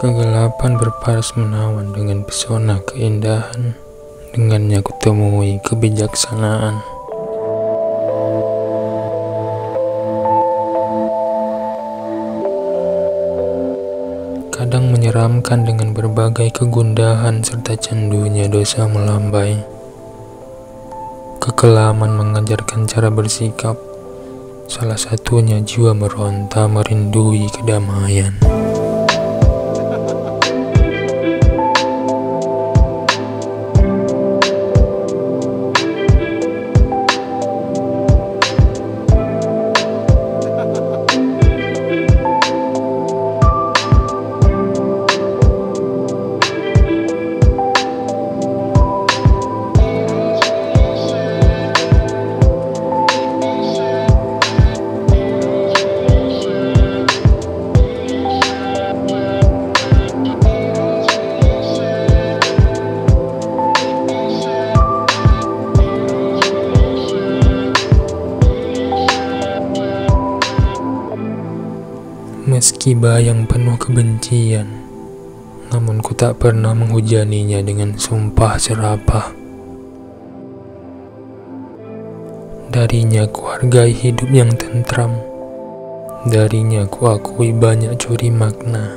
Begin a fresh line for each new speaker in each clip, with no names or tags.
Kegelapan berparas menawan dengan pesona keindahan. Dengannya kutemui kebijaksanaan. Kadang menyeramkan dengan berbagai kegundahan serta candunya dosa melambai. Kekelaman mengajarkan cara bersikap, salah satunya jiwa meronta merindui kedamaian. Meski bayang penuh kebencian, namun ku tak pernah menghujaninya dengan sumpah serapah. Darinya ku hargai hidup yang tentram, darinya ku akui banyak curi makna.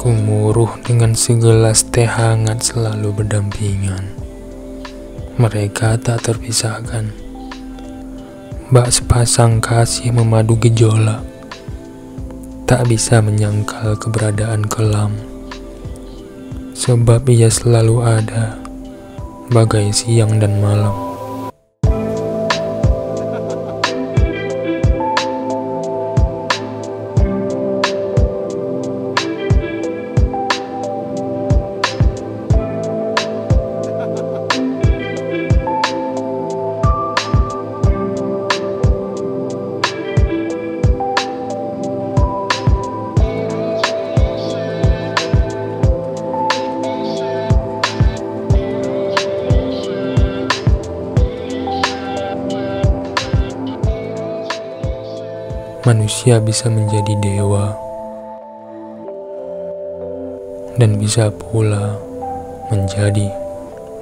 Ku muruh dengan segelas teh hangat selalu berdampingan. Mereka tak terpisahkan. Bak sepasang kasih memadu gejolak, tak bisa menyangkal keberadaan kelam, sebab ia selalu ada, bagai siang dan malam. Manusia bisa menjadi dewa, dan bisa pula menjadi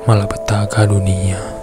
malapetaka dunia.